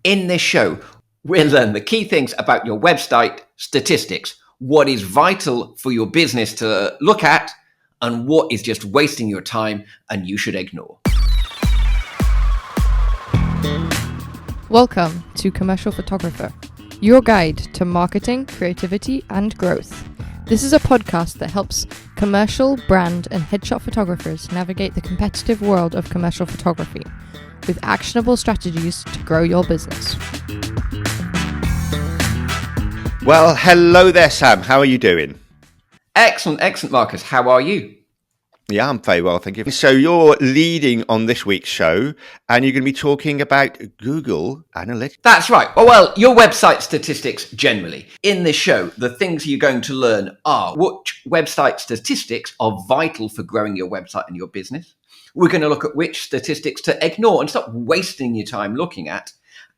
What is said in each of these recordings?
In this show, we'll learn the key things about your website statistics, what is vital for your business to look at, and what is just wasting your time and you should ignore. Welcome to Commercial Photographer, your guide to marketing, creativity, and growth. This is a podcast that helps commercial, brand, and headshot photographers navigate the competitive world of commercial photography with actionable strategies to grow your business. Well, hello there, Sam. How are you doing? Excellent, Marcus. How are you? Yeah, I'm very well, thank you. So you're leading on this week's show, and you're going to be talking about Google Analytics. That's right. Well, your website statistics generally. In this show, the things you're going to learn are which website statistics are vital for growing your website and your business. We're going to look at which statistics to ignore and stop wasting your time looking at.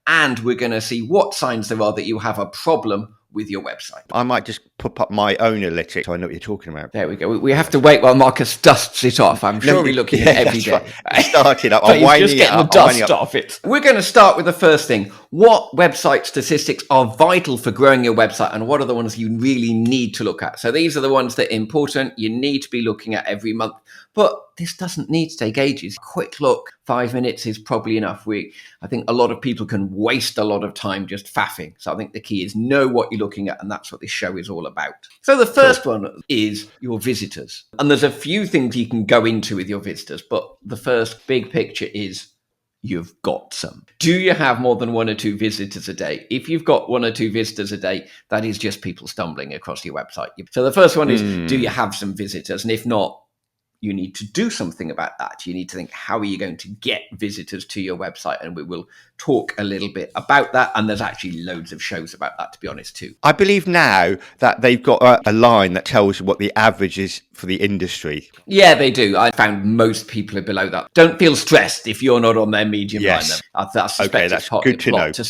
And we're going to see what signs there are that you have a problem with your website. I might just put up my own analytics so I know what you're talking about. There we go. We have to wait while Marcus dusts it off. I'm sure we're looking at it every day. Right. I started up. I'm just getting the dust off it. We're going to start with the first thing. What website statistics are vital for growing your website and what are the ones you really need to look at? So these are the ones that are important. You need to be looking at every month. But this doesn't need to take ages. Quick look, 5 minutes is probably enough. I think a lot of people can waste a lot of time just faffing. So I think the key is know what you're looking at, and that's what this show is all about. So the first one is your visitors. And there's a few things you can go into with your visitors, but the first big picture is you've got some. Do you have more than one or two visitors a day? If you've got one or two visitors a day, that is just people stumbling across your website. So the first one is, do you have some visitors? And if not, you need to do something about that. You need to think, how are you going to get visitors to your website? And we will talk a little bit about that. And there's actually loads of shows about that, to be honest, too. I believe now that they've got a line that tells you what the average is for the industry. Yeah, they do. I found most people are below that. Don't feel stressed if you're not on their medium line. I suspect it's good to know. To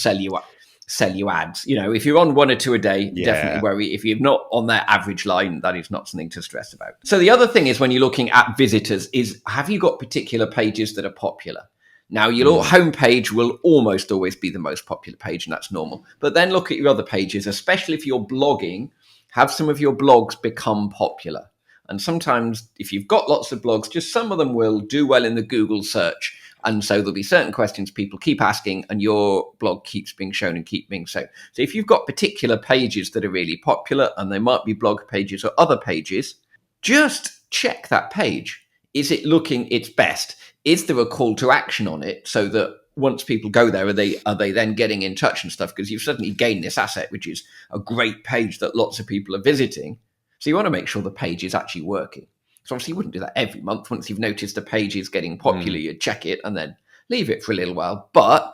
sell you ads. You know, if you're on one or two a day, definitely worry. If you're not on their average line, that is not something to stress about. So the other thing is when you're looking at visitors is, have you got particular pages that are popular? Now, your homepage will almost always be the most popular page, and that's normal. But then look at your other pages, especially if you're blogging, have some of your blogs become popular. And sometimes if you've got lots of blogs, just some of them will do well in the Google search. And so there'll be certain questions people keep asking and your blog keeps being shown and keep being shown. So if you've got particular pages that are really popular and they might be blog pages or other pages, just check that page. Is it looking its best? Is there a call to action on it so that once people go there, are they then getting in touch and stuff? Because you've suddenly gained this asset, which is a great page that lots of people are visiting. So you want to make sure the page is actually working. So obviously you wouldn't do that every month. Once you've noticed a page is getting popular, you check it and then leave it for a little while. But,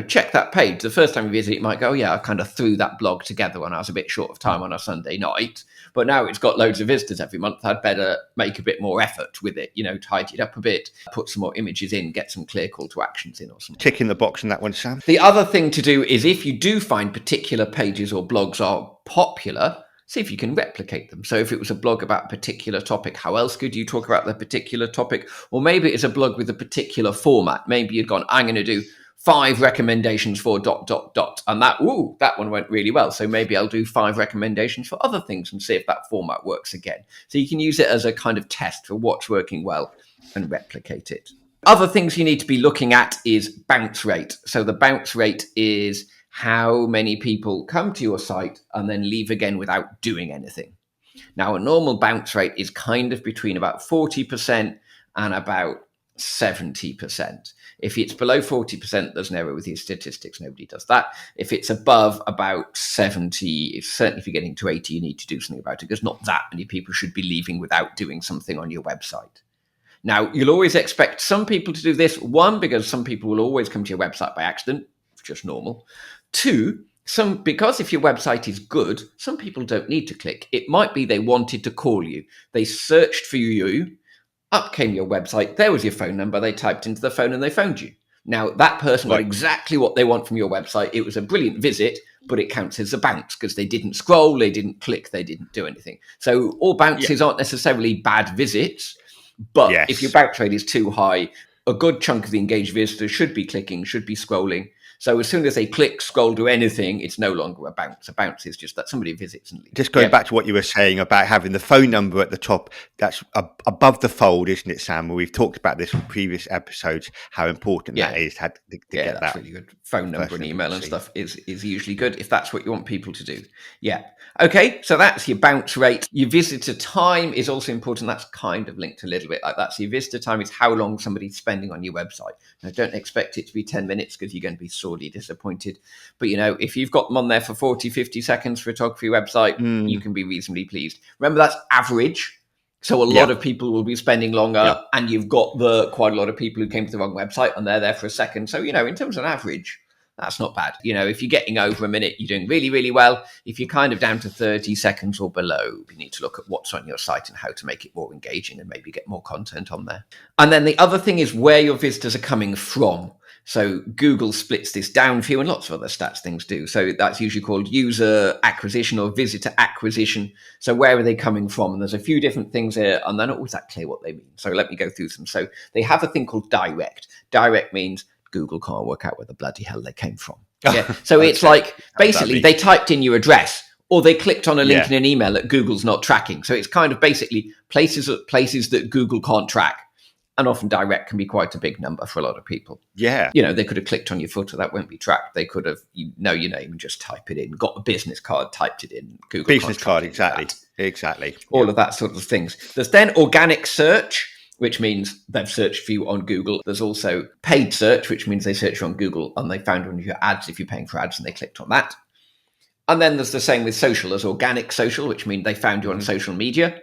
check that page. The first time you visit, you might go, I kind of threw that blog together when I was a bit short of time on a Sunday night. But now it's got loads of visitors every month. I'd better make a bit more effort with it, tidy it up a bit, put some more images in, get some clear call to actions in or something. Tick in the box on that one, Sam. The other thing to do is if you do find particular pages or blogs are popular, see if you can replicate them. So if it was a blog about a particular topic, how else could you talk about the particular topic? Or maybe it's a blog with a particular format. Maybe you've gone, I'm going to do 5 recommendations for ... And that one went really well. So maybe I'll do 5 recommendations for other things and see if that format works again. So you can use it as a kind of test for what's working well and replicate it. Other things you need to be looking at is bounce rate. So the bounce rate is how many people come to your site and then leave again without doing anything. Now, a normal bounce rate is kind of between about 40% and about 70%. If it's below 40%, there's an error with your statistics. Nobody does that. If it's above about 70, certainly if you're getting to 80, you need to do something about it because not that many people should be leaving without doing something on your website. Now, you'll always expect some people to do this. 1, because some people will always come to your website by accident. It's just normal. 2, because if your website is good, some people don't need to click. It might be they wanted to call you. They searched for you, up came your website, there was your phone number, they typed into the phone and they phoned you. Now, that person got exactly what they want from your website. It was a brilliant visit, but it counts as a bounce because they didn't scroll, they didn't click, they didn't do anything. So all bounces aren't necessarily bad visits, but if your bounce rate is too high, a good chunk of the engaged visitors should be clicking, should be scrolling. So as soon as they click, scroll, do anything, it's no longer a bounce. A bounce is just that somebody visits and leaves. Just going back to what you were saying about having the phone number at the top, that's above the fold, isn't it, Sam? We've talked about this in previous episodes, how important that is to get that's that. really good. Phone number and email and see. stuff is usually good if that's what you want people to do. Yeah. Okay, so that's your bounce rate. Your visitor time is also important. That's kind of linked a little bit like that. So your visitor time is how long somebody's spending on your website. Now, don't expect it to be 10 minutes because you're going to be sorely disappointed. But, if you've got them on there for 40, 50 seconds photography website, you can be reasonably pleased. Remember, that's average. So a lot of people will be spending longer, and you've got quite a lot of people who came to the wrong website and they're there for a second. So, in terms of an average, that's not bad. If you're getting over a minute, you're doing really, really well. If you're kind of down to 30 seconds or below, you need to look at what's on your site and how to make it more engaging and maybe get more content on there. And then the other thing is where your visitors are coming from. So Google splits this down for you, and lots of other stats things do. So that's usually called user acquisition or visitor acquisition. So where are they coming from? And there's a few different things here, and they're not always that clear what they mean. So let me go through them. So they have a thing called direct. Direct means Google can't work out where the bloody hell they came from. Yeah. So it's like basically they typed in your address, or they clicked on a link in an email that Google's not tracking. So it's kind of basically places that Google can't track. And often direct can be quite a big number for a lot of people. Yeah. They could have clicked on your footer. That won't be tracked. They could have, know your name and just type it in, got a business card, typed it in. Google business card, exactly. All of that sort of things. There's then organic search, which means they've searched for you on Google. There's also paid search, which means they search you on Google and they found one of your ads if you're paying for ads and they clicked on that. And then there's the same with social. There's organic social, which means they found you on social media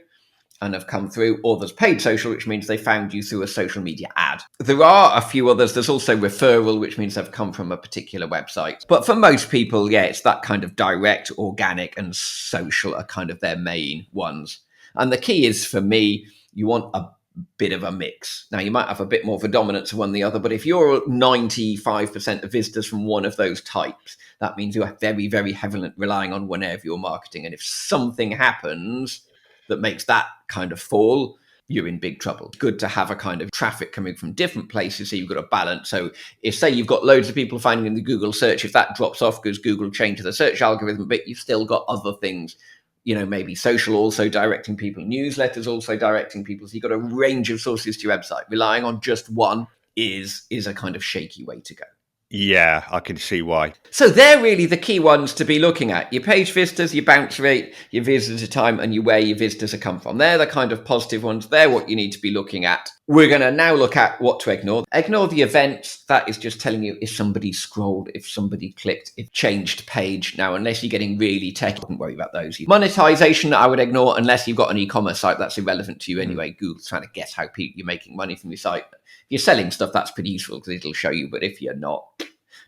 and have come through, or there's paid social, which means they found you through a social media ad. There are a few others. There's also referral, which means they've come from a particular website. But for most people, it's that kind of direct, organic, and social are kind of their main ones. And the key is, for me, you want a bit of a mix. Now, you might have a bit more of a dominance of one than the other, but if you're 95% of visitors from one of those types, that means you're very, very heavily relying on one area of your marketing. And if something happens that makes that kind of fall, you're in big trouble. It's good to have a kind of traffic coming from different places, so you've got a balance. So if, say, you've got loads of people finding in the Google search, if that drops off because Google changed the search algorithm, but you've still got other things, maybe social also directing people, newsletters also directing people. So you've got a range of sources to your website. Relying on just one is a kind of shaky way to go. Yeah, I can see why. So they're really the key ones to be looking at. Your page visitors, your bounce rate, your visitor time, and where your visitors have come from. They're the kind of positive ones. They're what you need to be looking at. We're going to now look at what to ignore. Ignore the events. That is just telling you if somebody scrolled, if somebody clicked, if changed page. Now, unless you're getting really techy, don't worry about those. Monetization, I would ignore unless you've got an e-commerce site. That's irrelevant to you anyway. Google's trying to guess how you're making money from your site. If you're selling stuff, that's pretty useful because it'll show you. But if you're not,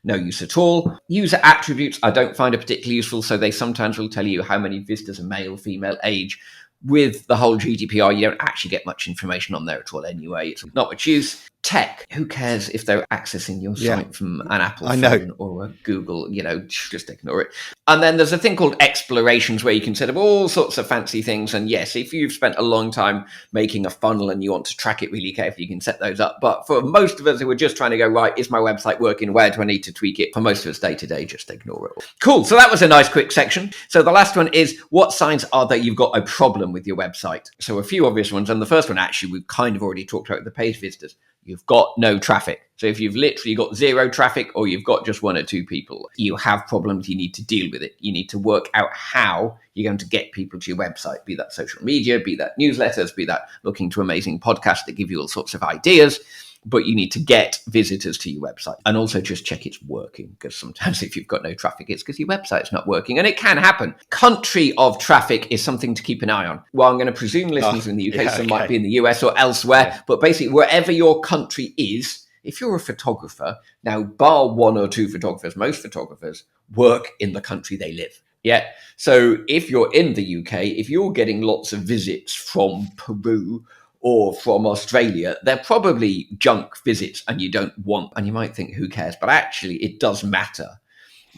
no use at all. User attributes I don't find are particularly useful. So they sometimes will tell you how many visitors are male, female, age. With the whole GDPR, you don't actually get much information on there at all anyway. It's not much use. Tech, who cares if they're accessing your site from an Apple phone or a Google, just ignore it. And then there's a thing called explorations where you can set up all sorts of fancy things. And yes, if you've spent a long time making a funnel and you want to track it really carefully, you can set those up. But for most of us who are just trying to go, right, is my website working? Where do I need to tweak it? For most of us day to day, just ignore it all. Cool. So that was a nice quick section. So the last one is, what signs are that you've got a problem with your website? So a few obvious ones. And the first one, actually, we've kind of already talked about the page visitors. You've got no traffic. So if you've literally got zero traffic or you've got just one or two people, you have problems. You need to deal with it. You need to work out how you're going to get people to your website, be that social media, be that newsletters, be that looking to amazing podcasts that give you all sorts of ideas. But you need to get visitors to your website and also just check it's working, because sometimes if you've got no traffic, it's because your website's not working, and it can happen. Country of traffic is something to keep an eye on. Well, I'm going to presume listeners in the UK, some might be in the US or elsewhere, but basically wherever your country is, if you're a photographer, now bar one or two photographers, most photographers work in the country they live. Yeah. So if you're in the UK, if you're getting lots of visits from Peru or from Australia, they're probably junk visits and you don't want, and you might think, who cares? But actually it does matter,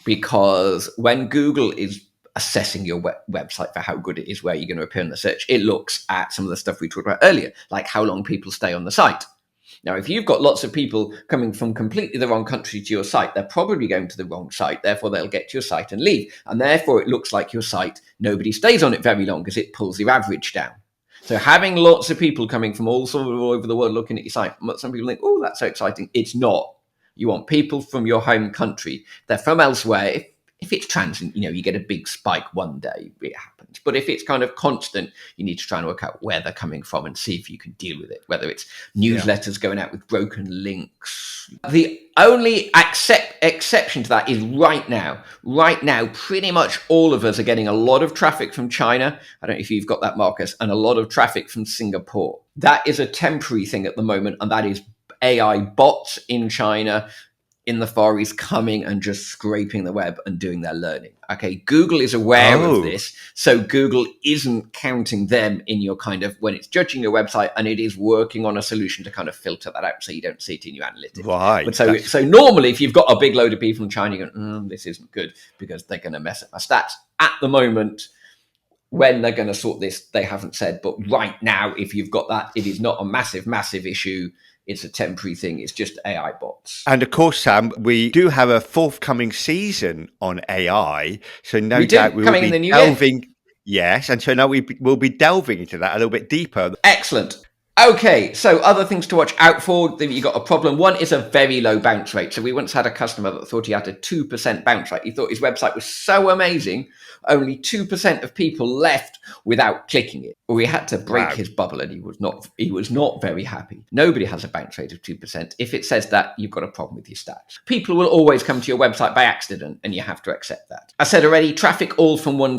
because when Google is assessing your website for how good it is, where you're going to appear in the search, it looks at some of the stuff we talked about earlier, like how long people stay on the site. Now, if you've got lots of people coming from completely the wrong country to your site, they're probably going to the wrong site. Therefore, they'll get to your site and leave. And therefore, it looks like your site, nobody stays on it very long because it pulls your average down. So having lots of people coming from all over the world looking at your site, some people think, oh, that's so exciting. It's not. You want people from your home country. They're from elsewhere. If it's transient, you get a big spike one day, it happens. But if it's kind of constant, you need to try and work out where they're coming from and see if you can deal with it, whether it's newsletters going out with broken links. The only exception to that is right now. Right now, pretty much all of us are getting a lot of traffic from China. I don't know if you've got that, Marcus, and a lot of traffic from Singapore. That is a temporary thing at the moment, and that is AI bots in China, in the Far East, coming and just scraping the web and doing their learning. Okay, Google is aware of this, so Google isn't counting them in your kind of, when it's judging your website, and it is working on a solution to kind of filter that out so you don't see it in your analytics. Right. But so normally, if you've got a big load of people in China, you go, this isn't good because they're going to mess up my stats. At the moment, when they're going to sort this, they haven't said. But right now, if you've got that, it is not a massive issue. It's a temporary thing. It's just AI bots. And of course, Sam, we do have a forthcoming season on AI. So no doubt we will be delving. Yes. And so now we'll be delving into that a little bit deeper. Excellent. Okay, so other things to watch out for that you got a problem. One is a very low bounce rate. So we once had a customer that thought he had a 2% bounce rate. He thought his website was so amazing, only 2% of people left without clicking it. We had to break his bubble, and he was not very happy. Nobody has a bounce rate of 2%. If it says that, you've got a problem with your stats. People will always come to your website by accident, and you have to accept that. I said already, traffic all from one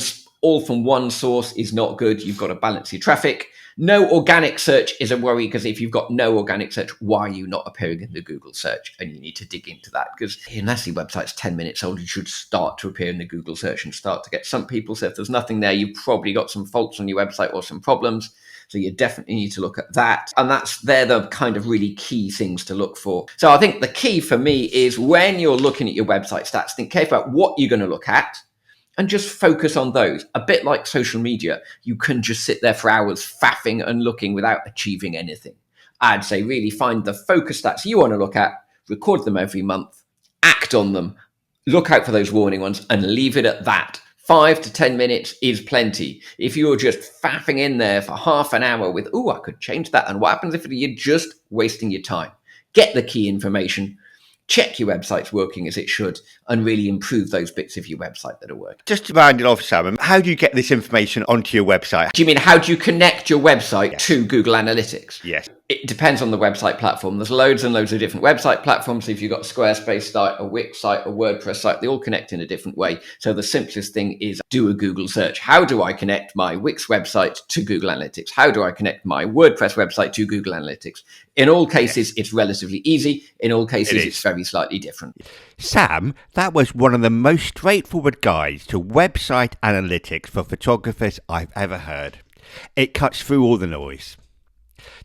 source is not good. You've got to balance your traffic. No organic search is a worry, because if you've got no organic search, why are you not appearing in the Google search? And you need to dig into that, because unless your website's 10 minutes old, you should start to appear in the Google search and start to get some people. So if there's nothing there, you've probably got some faults on your website or some problems. So you definitely need to look at that. And they're the kind of really key things to look for. So I think the key for me is when you're looking at your website stats, think carefully about what you're going to look at, and just focus on those. A bit like social media, you can just sit there for hours faffing and looking without achieving anything. I'd say really find the focus stats you want to look at, record them every month, act on them, look out for those warning ones, and leave it at that. 5 to 10 minutes is plenty. If you're just faffing in there for half an hour with, I could change that, and what happens if you're just wasting your time? Get the key information, check your website's working as it should, and really improve those bits of your website that are working. Just to round it off, Sam, how do you get this information onto your website? Do you mean how do you connect your website to Google Analytics? Yes. It depends on the website platform. There's loads and loads of different website platforms. So if you've got a Squarespace site, a Wix site, a WordPress site, they all connect in a different way. So the simplest thing is do a Google search. How do I connect my Wix website to Google Analytics? How do I connect my WordPress website to Google Analytics? In all cases, it's relatively easy. In all cases, it's very slightly different. Sam, that was one of the most straightforward guides to website analytics for photographers I've ever heard. It cuts through all the noise.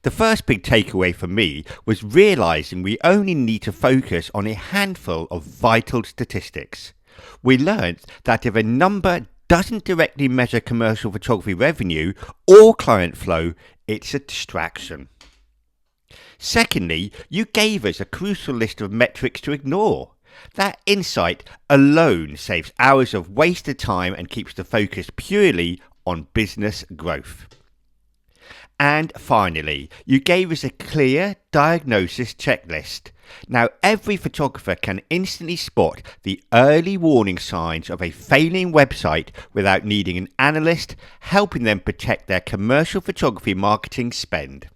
The first big takeaway for me was realizing we only need to focus on a handful of vital statistics. We learned that if a number doesn't directly measure commercial photography revenue or client flow, it's a distraction. Secondly, you gave us a crucial list of metrics to ignore. That insight alone saves hours of wasted time and keeps the focus purely on business growth. And finally, you gave us a clear diagnosis checklist. Now, every photographer can instantly spot the early warning signs of a failing website without needing an analyst helping them protect their commercial photography marketing spend.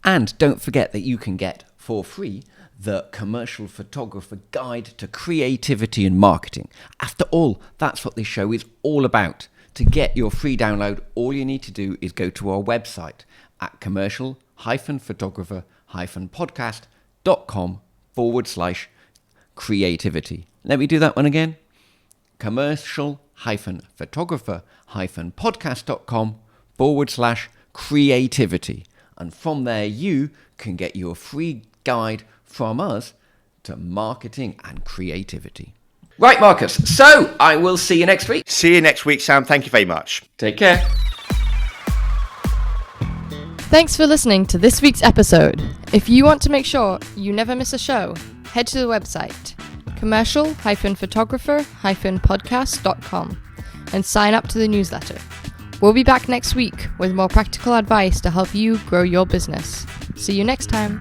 And don't forget that you can get for free the Commercial Photographer Guide to Creativity and Marketing. After all, that's what this show is all about. To get your free download, all you need to do is go to our website at commercial-photographer-podcast.com/creativity. Let me do that one again. commercial-photographer-podcast.com/creativity. And from there, you can get your free guide from us to marketing and creativity. Right, Marcus. So I will see you next week. See you next week, Sam. Thank you very much. Take care. Thanks for listening to this week's episode. If you want to make sure you never miss a show, head to the website commercial-photographer-podcast.com and sign up to the newsletter. We'll be back next week with more practical advice to help you grow your business. See you next time.